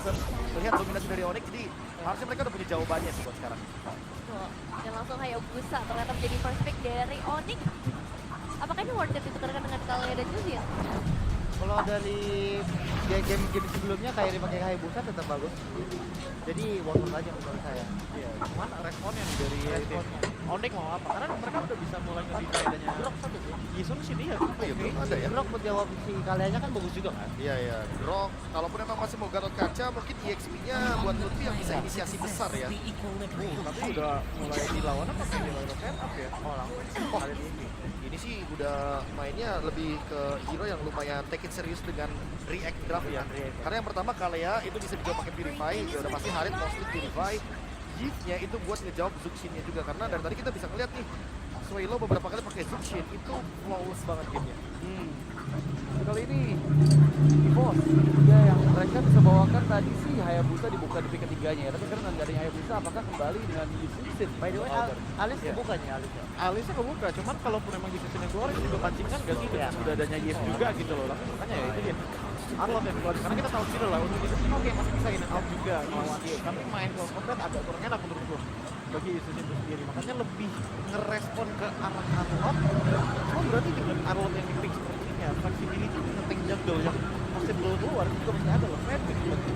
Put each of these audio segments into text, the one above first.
Bison. Melihat dominasi dari Onyx, jadi harusnya mereka udah punya jawabannya sih buat sekarang. Tuh, dan langsung Hayabusa ternyata menjadi first pick dari Onyx. Apakah ini worth it ditukarkan dengan Kalia dan Juzin? Kalau dari game sebelumnya Kairi pakai Hayabusa tetap bagus. Jadi worth it aja menurut saya. Iya, cuman responnya nih dari Responnya. Onyx mau apa? Karena mereka udah bisa mulai nge-defy adanya Grok satu sih. Yison sini ya. Oh iya, belum ada ya? Grok buat jawab si Kalianya kan bagus juga kan. Iya, iya. Grok, kalaupun emang masih mau Gatot Kaca, mungkin EXP-nya buat Lutfi yang bisa inisiasi besar ya. Tapi udah mulai dilawan apa kayak di rotate up ya? Oh langsung ada di ini. Ini sih udah mainnya lebih ke hero yang lumayan take it serius dengan react draft ya. Karena yang pertama Kalea itu bisa dijawab pakai Purify, ya udah pasti Harit mostly Purify. Yift-nya itu buat ngejawab Zuxin-nya juga, karena dari tadi kita bisa ngeliat nih Swaylo beberapa kali pakai Zuxin, itu flawless banget gamenya. Kali ini EVOS ya yang mereka bisa bawakan tadi sih Hayabusa dibuka di pick ketiganya ya. Tapi sekarang dari Hayabusa apakah kembali dengan Yusufin? By the way, Alis Iya. bukannya Alis ya? Alisnya kebuka, cuman kalaupun emang Yusufin keluar itu juga pancingan gak sih dengan udah adanya Yes juga gitu loh. Tapi makanya ya itu dia. Arlot yang keluar, karena kita tahu sih lah untuk Yusufin oke masih bisa in and out juga ngelawan Yes. Tapi main close combat agak kurang enak menurut gue bagi Yusufin itu sendiri. Makanya lebih ngerespon ke arah Arlot. Cuma berarti dengan Arlot yang di pick sepertinya, flexibility nge-tank jungle yang masih belum keluar juga masih ada loh. Magic berarti.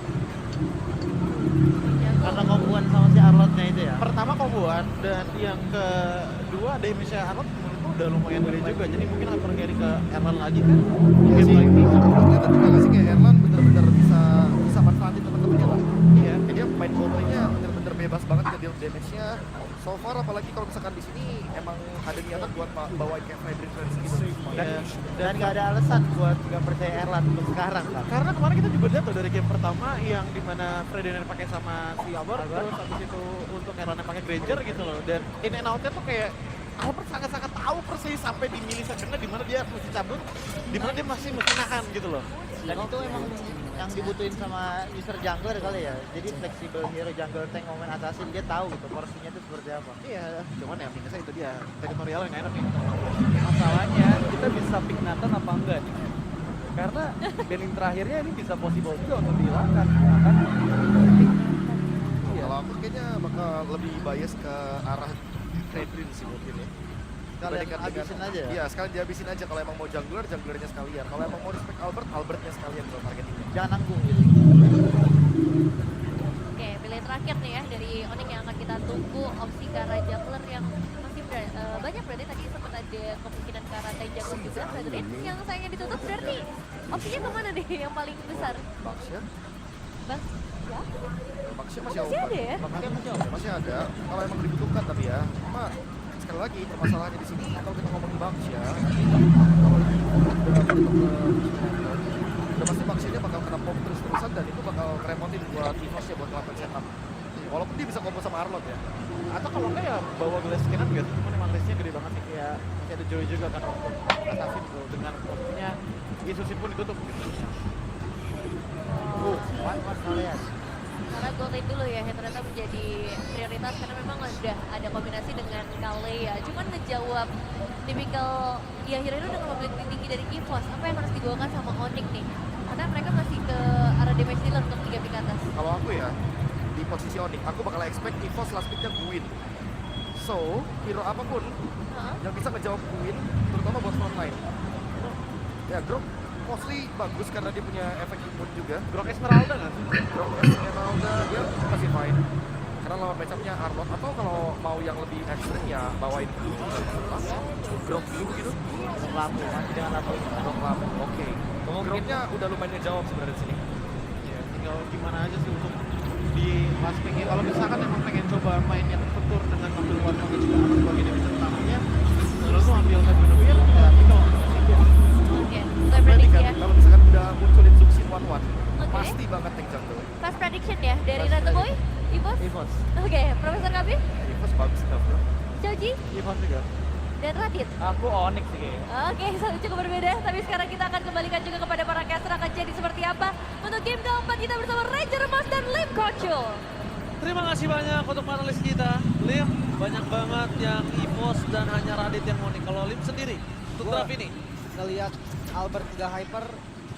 Karena komboan sama si Arlotnya itu ya. Pertama komboan dan yang kedua damage-nya Arlot menurutku udah lumayan gede juga. Jadi mungkin akan carry ke Erlan lagi kan. Iya Game sih, lagi. kelihatan juga gak sih kayak Erlan bener-bener bisa manfaatin teman-temannya lah. Iya. Jadi dia main combo-nya bener-bener bebas banget ke deal damage-nya. So far apalagi kalau misalkan di sini emang ada niatan buat bawain kayak Fredrin gitu. Dan nggak ada alasan buat nggak percaya Erlan untuk sekarang kan. Karena kemarin kita juga lihat tuh dari game pertama yang dimana Frediner pakai sama si Albert, terus habis itu untuk Erlan yang pakai Granger gitu loh. Dan in and out-nya tuh kayak Albert sangat-sangat tahu persis sampai di millisecond di mana dia mesti cabut, di mana dia masih mesti nahan gitu loh. Dan itu emang yang dibutuhin sama user jungler kali ya. Jadi fleksibel hero jungler tank momen assassin dia tahu gitu porsinya itu seperti apa. Iya, cuman ya minusnya itu dia teritorial yang enak nih. Masalahnya kita bisa pick Nathan apa enggak nih? Karena banning terakhirnya ini bisa possible juga untuk dihilangkan, kan? Iya. Kalau aku kayaknya bakal lebih bias ke arah Fredrin sih mungkin ya. Kalian Dibandingkan habisin dengan- aja. Iya, sekalian dihabisin aja. Kalau emang mau jungler, junglernya sekalian. Kalau emang mau respect Albert, Albertnya sekalian kalau targetingnya. Jangan nanggung gitu. Oke, pilihan terakhir nih ya dari Onyx yang akan kita tunggu opsi ke arah jungler yang masih banyak berarti tadi sempat ada kemungkinan ke arah tank jungler juga Fredrin yang sayangnya ditutup berarti opsinya kemana nih yang paling besar? Baxia? Bang, ya? Baxia Oh, masih masih open. ada ya? Masih ada. Kalau emang dibutuhkan tapi ya. Cuma sekali lagi permasalahannya di sini kalau kita ngomongin Baxia, nanti kalau lagi udah mentok ke udah pasti Baxia bakal kena pop terus-terusan dan itu bakal ngerepotin buat EVOS ya buat ngelakuin setup. Walaupun dia bisa combo sama Arlot ya. Atau kalau enggak ya bawa glass scanner gitu, cuman emang listnya gede banget sih kayak masih ada Joy juga kan untuk assassin tuh dengan posisinya Isusin pun ditutup gitu. Mas kalian. Karena gold lane dulu ya yang ternyata menjadi prioritas karena memang udah ada kombinasi dengan Kale ya. Cuman ngejawab tipikal ya Hero dengan mobility tinggi dari EVOS apa yang harus dibawakan sama Onyx nih? Karena mereka masih ke arah damage dealer untuk 3 pick atas. Kalau aku ya di posisi Onyx, aku bakal expect EVOS last picknya Gwyn. So, hero apapun Heeh. yang bisa ngejawab Gwyn, terutama buat frontline. Ya, Grok mostly bagus karena dia punya efek imun juga. Grok Esmeralda nggak sih? Grok Esmeralda dia masih fine. Karena lawan matchupnya Arlot atau kalau mau yang lebih ekstrim ya bawain Grok dulu gitu. Lampu masih dengan lampu ini. Grok lama, oke. Groknya udah lumayan ngejawab sebenarnya di sini. Ya, tinggal gimana aja sih untuk di last pick ya. Kalau misalkan emang pengen coba main yang tertutur dengan ambil warna juga aman sebagai damage utamanya, menurut lu ambil Heavenware ya tinggal Oke, gue Berarti prediksi kan ya. kalau misalkan udah munculin Zuxin 1-1, Oke. pasti banget tank jungle. Fast prediction ya dari Fast Ratu Boy, EVOS. EVOS. Oke, Profesor Kabi, EVOS bagus enough bro. Choji, EVOS juga. dan Radit. Aku Onyx sih kayaknya. Oke, cukup berbeda. Tapi sekarang kita akan kembalikan juga kepada para caster akan jadi seperti apa. Untuk game keempat kita bersama Ranger Mas dan Lim Kochul. Terima kasih banyak untuk panelis kita. Lim, banyak banget yang EVOS dan hanya Radit yang mau nih. Kalau Lim sendiri, untuk Gua- draft ini. Ngelihat Albert nggak hyper,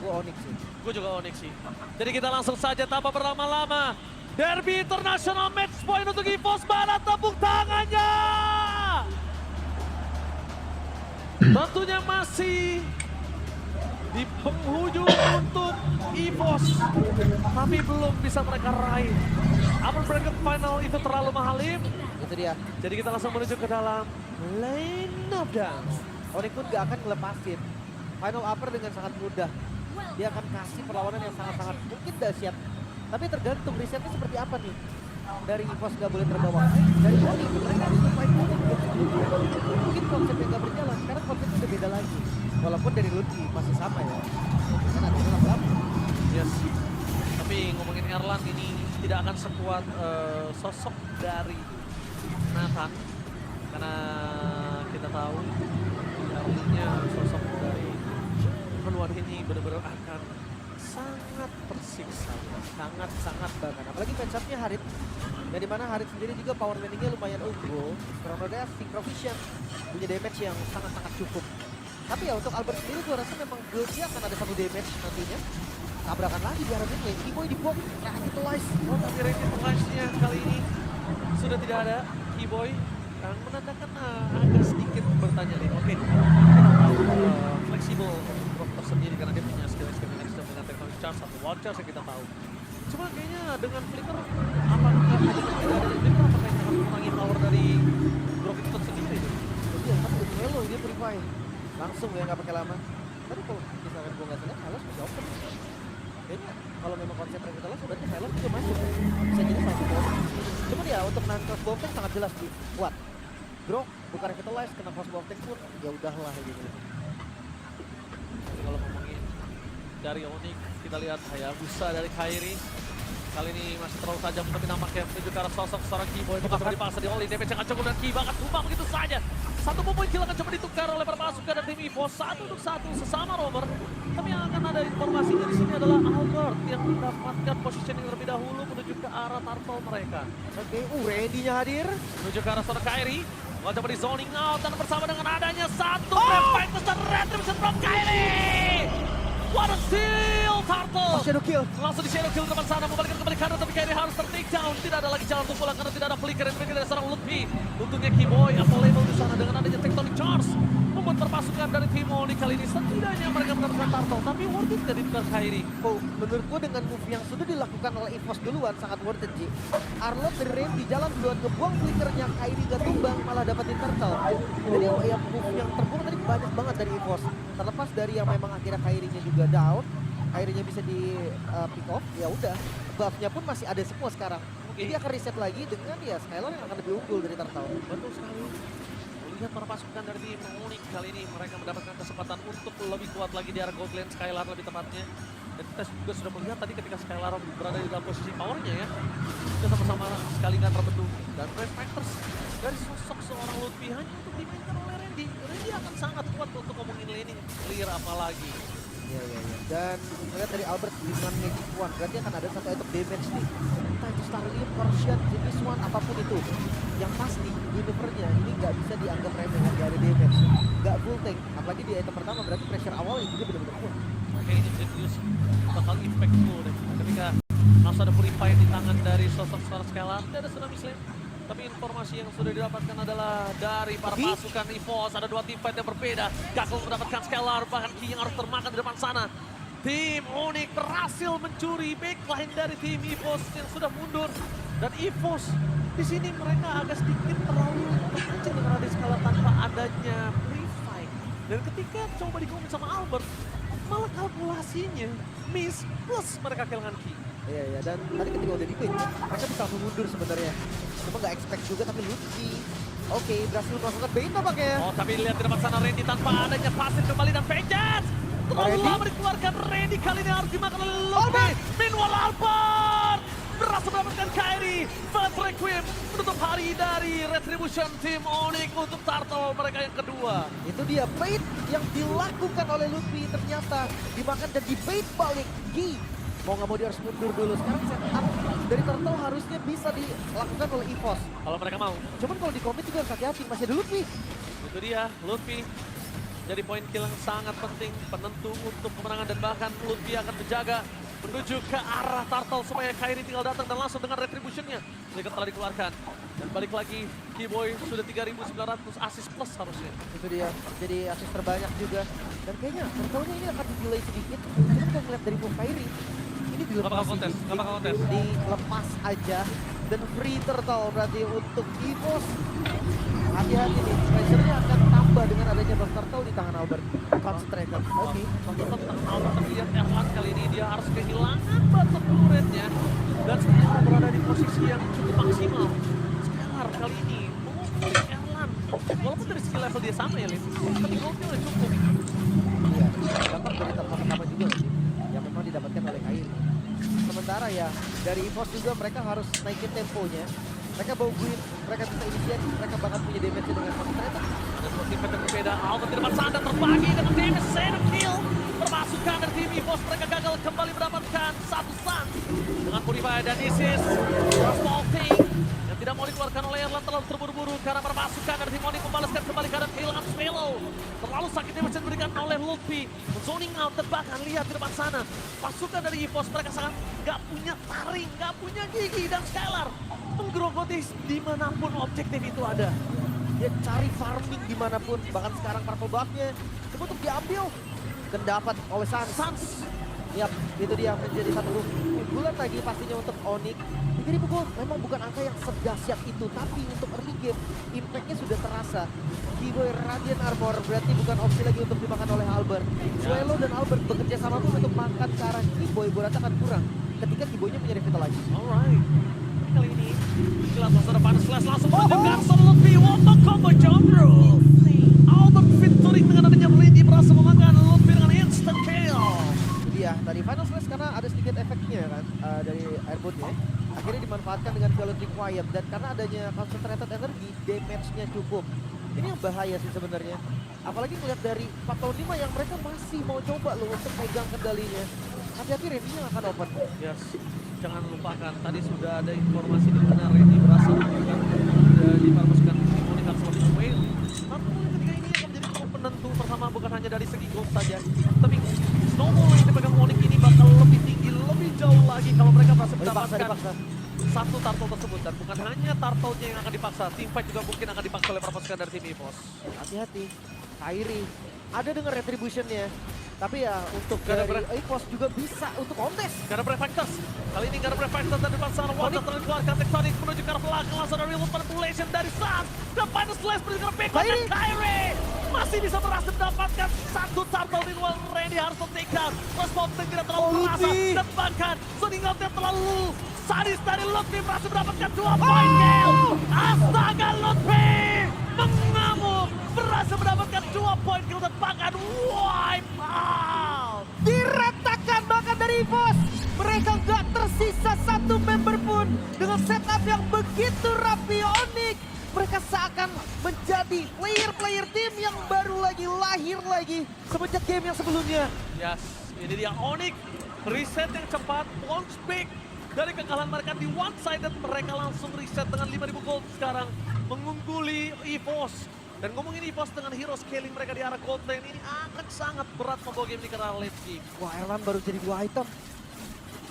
Gue Onyx sih. Gue juga Onyx sih. Jadi kita langsung saja tanpa berlama-lama. Derby International Match Point untuk EVOS, mana tepuk tangannya? Tentunya masih di penghujung untuk EVOS, tapi belum bisa mereka raih. Upper bracket final itu terlalu mahal, Lim. Itu dia. Jadi kita langsung menuju ke dalam lane of dance. Onyx pun gak akan ngelepasin final upper dengan sangat mudah. Dia akan kasih perlawanan yang sangat-sangat mungkin dahsyat. Tapi tergantung risetnya seperti apa nih. Dari EVOS gak boleh terbawa. Dari Onyx mereka harus fight mungkin konsepnya gak berjalan. Sekarang konsepnya udah beda lagi. Walaupun dari Ludwig masih sama ya. Kan ada dalam. Yes. Tapi ngomongin Erlang ini tidak akan sekuat sosok dari Nathan. Karena kita tahu Erlangnya sosok dari Anwar ini benar-benar akan sangat tersiksa. Sangat banget. Apalagi match-up-nya Harit. Dan dimana Harit sendiri juga power landing-nya lumayan unggul. Karena dia Synchrovision punya damage yang sangat-sangat cukup. Tapi ya untuk Albert sendiri gue rasa memang build-nya akan ada 1 damage nantinya. Tabrakan lagi diharapin ya. Keyboy di block, capitalize. Oh, tapi revitalize-nya kali ini sudah tidak ada. Keyboy yang menandakan agak sedikit bertanya nih. Oke, kita tahu fleksibel untuk tersendiri karena dia punya skill-skill yang dengan teknologi charge atau wall charge yang kita tahu. Cuma kayaknya dengan flicker, apakah tidak ada flicker, apakah ini akan mengurangi power dari Grok itu sendiri? Iya, tapi itu Melo dia purify. Langsung ya nggak pakai lama. Tapi kalau misalkan gue nggak salah, Silas masih open. Kayaknya kalau memang konsep revitalize berarti Silas juga masuk. Bisa jadi satu bom. Cuman ya untuk non-crossbow tank sangat jelas kuat. Grok bukan revitalize, kena crossbow tank pun ya udahlah gitu. Jadi kalau ngomongin dari Onyx, kita lihat Hayabusa dari Kairi. Kali ini masih terlalu tajam, tapi nampaknya menuju ke arah sosok seorang Keyboy. Bukan coba dipaksa di Oli, damage yang akan cukup dan Key bahkan tumbang begitu saja. Satu poin kill akan coba ditukar oleh para pasukan dari tim EVOS 1 untuk 1 sesama rover. Tapi yang akan ada informasinya di sini adalah Albert yang mendapatkan positioning terlebih dahulu menuju ke arah turtle mereka. Oke, Randy-nya hadir. Menuju ke arah seorang Kairi. Mau coba di zoning out dan bersama dengan adanya satu Revitus dan Retribution from Kairi. What a steal, Turtle! Shadow kill. Langsung di shadow kill di depan sana, membalikkan kembali kanan, tapi Kairi harus ter-take down. Tidak ada lagi jalan untuk pulang karena tidak ada flicker yang diberikan dari seorang Lutfi. Untungnya Keyboy available di sana dengan adanya tectonic charge. Membuat perpasukan dari tim Onyx kali ini setidaknya mereka mendapatkan Turtle, tapi worth it gak ditukar Kairi? Oh, menurut gue dengan move yang sudah dilakukan oleh EVOS duluan sangat worth it, Ji. Arlot dari Randy jalan duluan ngebuang flickernya, Kairi gak tumbang malah dapetin turtle. Jadi ya move yang terbuang tadi banyak banget dari EVOS. Terlepas dari yang memang akhirnya Kairinya juga down, Kairinya bisa di pick off, ya udah. Buff-nya pun masih ada semua sekarang. Jadi akan reset lagi dengan ya Skylar yang akan lebih unggul dari turtle. Betul sekali. Lihat para pasukan dari tim Onyx kali ini mereka mendapatkan kesempatan untuk lebih kuat lagi di arah Gold Lane Skylar lebih tepatnya. Dan kita juga sudah melihat tadi ketika Skylar berada di dalam posisi powernya ya. Kita sama-sama sekali nggak terbendung. Dan Brave Fighters dari sosok seorang Lutfi hanya untuk dimainkan oleh Randy. Randy akan sangat kuat untuk ngomongin laning clear apalagi. Iya. Dan melihat dari Albert dengan Magic One, berarti akan ada satu item damage nih. Entah itu Starlight, Corsian, Jenis One, apapun itu. Yang pasti, univernya ini nggak bisa dianggap remeh, nggak ada damage. Nggak full tank, apalagi di item pertama berarti pressure awalnya juga benar-benar kuat. Kayaknya Jedius bakal impactful deh. Ketika langsung ada Purify di tangan dari sosok seorang Skylar, tidak ada Tsunami Slam. Tapi informasi yang sudah didapatkan adalah dari para pasukan EVOS. Ada 2 teamfight yang berbeda. Gagal mendapatkan Skylar, bahkan Key yang harus termakan di depan sana. Tim Onyx berhasil mencuri backline dari tim EVOS yang sudah mundur. Dan EVOS di sini mereka agak sedikit terlalu terpencil dengan ada Skylar tanpa adanya Purify. Dan ketika coba dikomen sama Albert, malah kalkulasinya miss plus mereka kehilangan Key. Iya, dan tadi ketika udah di-pin, mereka bisa langsung mundur sebenarnya. Cuma nggak expect juga, tapi Lutfi. Oke, berhasil melakukan bait nampaknya. Oh, tapi lihat di depan sana Randy tanpa adanya pasir kembali dan Vengeance. Terlalu lama dikeluarkan Randy, kali ini harus dimakan oleh Lutfi. Meanwhile Albert berhasil mendapatkan Kairi. First Requiem menutup hari dari Retribution Team Onyx untuk Turtle mereka yang kedua. Itu dia, bait yang dilakukan oleh Lutfi ternyata dimakan dan di-bait balik Gi. Mau nggak mau dia harus mundur dulu. Sekarang setup dari Turtle harusnya bisa dilakukan oleh EVOS. Kalau mereka mau. Cuman kalau di commit juga harus hati-hati, masih ada Lutfi. Itu dia, Lutfi Jadi poin kill yang sangat penting, penentu untuk kemenangan dan bahkan Lutfi akan menjaga menuju ke arah Turtle supaya Kairi tinggal datang dan langsung dengan retribution-nya. Mereka telah dikeluarkan. Dan balik lagi, Keyboy sudah 3.900 assist plus harusnya. Itu dia, jadi asis terbanyak juga. Dan kayaknya Turtle-nya ini akan di-delay sedikit. Kita bisa melihat dari move Kairi. Ini Nggak dilepas bakal kontes, nggak bakal kontes. dilepas aja. Dan free Turtle berarti untuk EVOS. Hati-hati nih, pressure-nya akan tambah dengan adanya Bang Turtle di tangan Albert. Concentrated, oke. Tetap tangan Albert, tapi lihat Erlan kali ini dia harus kehilangan bottom turret-nya. Dan sebenarnya berada di posisi yang cukup maksimal. Scalar kali ini mengumpuli Erlan. Walaupun dari segi level dia sama ya, Lin. Tapi goldnya udah cukup. Iya, dampak dari tempat pertama juga sih, yang memang didapatkan oleh Kairi. Sementara ya, dari EVOS juga mereka harus naikin temponya. Mereka bawa win, mereka bisa initiate, mereka bakal punya damage dengan concentrated. Dan seperti pada berbeda, Albert di depan sana terbagi dengan damage set kill. Permasukan dari tim EVOS, mereka gagal kembali mendapatkan satu stun. Dengan Purify dan Isis, small thing yang tidak mau dikeluarkan oleh Erlan terlalu terburu-buru karena permasukan dari tim Onyx membalaskan kembali karena kehilangan Spelo. Terlalu sakit damage yang diberikan oleh Lutfi. Zoning out dan bahkan lihat di depan sana. Pasukan dari EVOS mereka sangat gak punya taring, gak punya gigi dan Skylar. Menggerogoti dimanapun objektif itu ada. Dia cari farming dimanapun, bahkan sekarang purple buff-nya coba untuk diambil dan dapat oleh Sans. Yap, itu dia menjadi satu unggulan lagi pastinya untuk Onyx. 3.000 gold memang bukan angka yang sedahsyat itu, tapi untuk early game impact-nya sudah terasa. Keyboy Radiant Armor berarti bukan opsi lagi untuk dimakan oleh Albert. Suelo dan Albert bekerja sama pun untuk makan ke arah Keyboy, gue rasa akan kurang ketika Keyboy-nya punya revitalize. Alright. Kali ini jelas masa depan Slash langsung menunjukkan Lutfi. What combo jump bro. Albert featuring dengan adanya Brady berhasil memakan Lutfi dengan instant kill. Iya, tadi final slash karena ada sedikit efeknya kan dari airborne-nya. Akhirnya dimanfaatkan dengan Violet Required dan karena adanya concentrated energy, damage-nya cukup. Ini yang bahaya sih sebenarnya. Apalagi melihat dari 4 tahun 5 yang mereka masih mau coba loh untuk pegang kendalinya. Hati-hati Randy-nya akan open. Yes, jangan lupakan tadi sudah ada informasi di mana Randy berhasil melakukan dari para pasukan Onyx Absolute Whale. Namun ketika ini akan menjadi cukup penentu pertama bukan hanya dari segi gold saja, tapi snowball yang dipegang Onyx ini bakal lebih tinggi, lebih jauh lagi kalau mereka berhasil mendapatkan satu turtle tersebut. Dan bukan hanya turtle-nya yang akan dipaksa, teamfight juga mungkin akan dipaksa oleh para pasukan dari tim EVOS. Hati-hati, Kairi ada dengan retribution-nya. Tapi ya untuk Gak ada dari EVOS juga bisa untuk kontes. Gak ada Brave Fighters. Kali ini gak ada Brave Fighters dari depan sana. Wajah telah dikeluarkan Tectonic menuju ke arah belakang. Langsung ada real manipulation dari Sans. The final slash menuju ke arah Bacon dan Kairi. Masih bisa berhasil mendapatkan satu turtle di luar. Randy harus take down. Response tidak terlalu terasa. Dan bahkan zoning out yang terlalu sadis dari Lutfi berhasil mendapatkan 2 poin kill. Astaga, Lutfi mengamuk. Berhasil mendapatkan 2 poin kill dan bahkan wipe out. Diratakan bahkan dari EVOS. Mereka nggak tersisa satu member pun dengan setup yang begitu rapi Onyx. Mereka seakan menjadi player-player tim yang baru lagi lahir lagi semenjak game yang sebelumnya. Yes, ini dia Onyx. Reset yang cepat, bounce back dari kekalahan mereka di one side dan mereka langsung reset dengan 5.000 gold sekarang mengungguli EVOS. Dan ngomongin EVOS dengan hero scaling mereka di arah gold lane ini akan sangat berat membawa game ini ke arah late game. Wah, Erlan baru jadi 2 item.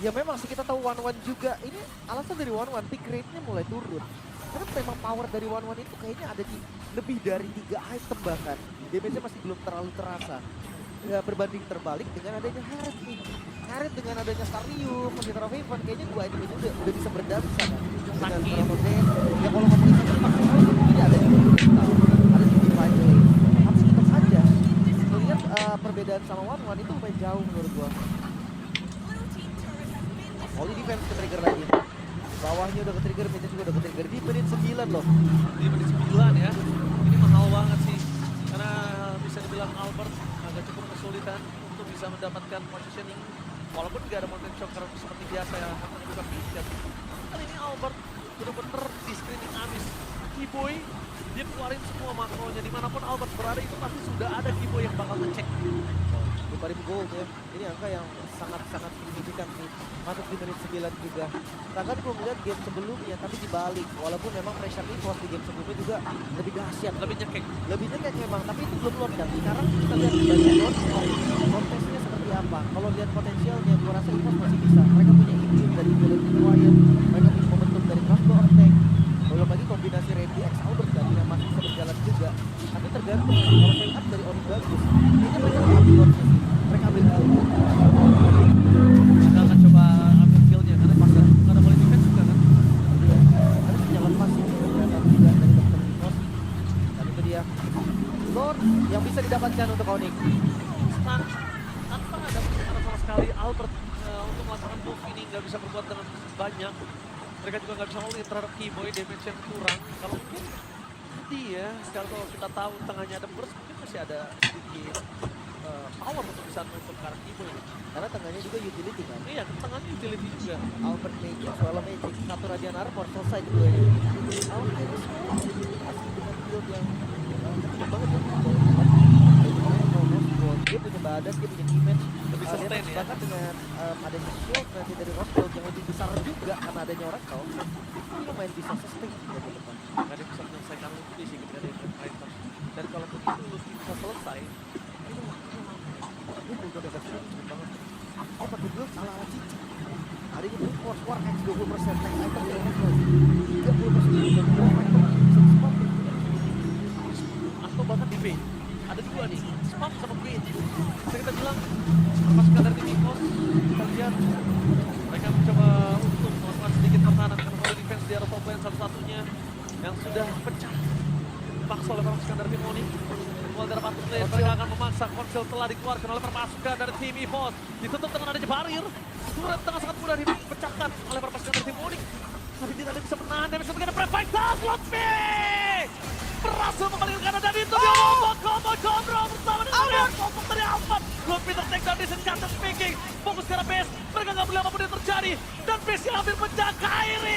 Ya memang sih kita tahu 1-1 juga. Ini alasan dari 1-1 pick rate-nya mulai turun. Karena memang power dari 1-1 itu kayaknya ada di lebih dari 3 item bahkan. Damage-nya masih belum terlalu terasa. Ya berbanding terbalik dengan adanya Harith nih. Harith dengan adanya Starium, Magnetar of Haven, kayaknya 2 item itu udah bisa berdansa kan. Dengan Promoten, ya kalau ngomongin satu maksimal ini ada di Digital, ada di Divine Lane. Tapi tetap aja, melihat perbedaan sama 1-1 itu lumayan jauh menurut gua. Holy defense ke-trigger lagi. Bawahnya udah ke-trigger, midnya juga udah ke-trigger. Di menit 9 loh. Di menit 9 ya, ini mahal banget sih. Karena bisa dibilang Albert agak cukup kesulitan untuk bisa mendapatkan positioning. Walaupun gak ada mountain choker seperti biasa yang akan juga pijat. Kali ini Albert benar-benar di screening abis. Keyboy, dia keluarin semua makronya. Dimanapun Albert berada itu pasti sudah ada Keyboy yang bakal ngecek. 5.000 gold ya. Ini angka yang sangat-sangat signifikan sih. Masuk di menit 9 juga. Bahkan gue melihat game sebelumnya tapi dibalik. Walaupun memang pressure EVOS di game sebelumnya juga lebih dahsyat. Lebih nyekek. Lebih nyekek memang, tapi itu belum lord kan. Sekarang kita lihat di banyak lord, kontesnya seperti apa. Kalau lihat potensialnya, gue rasa EVOS masih bisa. Mereka punya immune dari Violet Wire, mereka punya momentum dari crossbow attack. Belum lagi kombinasi Randy X Albert tadi yang masih bisa berjalan juga. Tapi tergantung, kalau saya lihat dari Onyx bagus, kayaknya mereka akan ambil lordnya sih. Mereka ambil kill. Kita akan coba ambil kill-nya karena pas ada boleh defense juga kan. Iya, ada jalan pas sih kelihatan juga dari Dr. Nikos. Dan itu dia Lord yang bisa didapatkan untuk Onyx. Stun tanpa ada pertekanan sama sekali. Albert untuk melakukan move ini nggak bisa berbuat dengan banyak. Mereka juga nggak bisa all-in terhadap Keyboy, damage yang kurang. Kalau mungkin dia, kalau kita tahu tengahnya ada burst, mungkin masih ada sedikit power untuk bisa nutup ke arah Keyboy. Karena tengahnya juga utility kan. Iya, tengahnya utility juga. Albert Magic, Swallow Magic, satu Radiant Armor, selesai keduanya. Albert Magic asli dengan build yang cepet banget ya. Dia punya badan, dia punya image. Lebih sustain ya. Bahkan dengan adanya shield nanti dari Roscoe yang lebih besar juga karena adanya Oracle. Ini lumayan bisa sustain juga ke depan. Nggak ada yang bisa menyelesaikan Luffy sih ketika dia fighter. Dan kalaupun itu Luffy bisa selesai, itu waktunya lama. Ini bukan ada shield cepet banget. Oh pakai build ala-ala cici. Hari ini build force war X 20% next item dari Roscoe. 30% dan beberapa item bisa di-spot. Atau bahkan di B. Ada dua nih, spam sama Queen. Bisa kita bilang, pasukan dari tim EVOS, kita lihat mereka mencoba untuk melakukan sedikit pertahanan dengan pola defense di arah top lane satu-satunya yang sudah pecah. Dipaksa oleh pasukan dari tim Onyx. Keluar dari bottom lane, mereka akan memaksa. Konsil telah dikeluarkan oleh pasukan dari tim EVOS. Ditutup dengan adanya barrier. Turret tengah sangat mudah dipecahkan oleh pasukan dari tim Onyx. Tapi tidak ada yang bisa menahan damage ketika ada prep fight. Luffy berhasil mengalirkan dan itu dia combo bersama dengan kelompok dari Albert. Luffy ter-take down di sini, speaking. Fokus ke arah base. Mereka nggak boleh apapun yang terjadi. Dan base yang hampir pecah. Kairi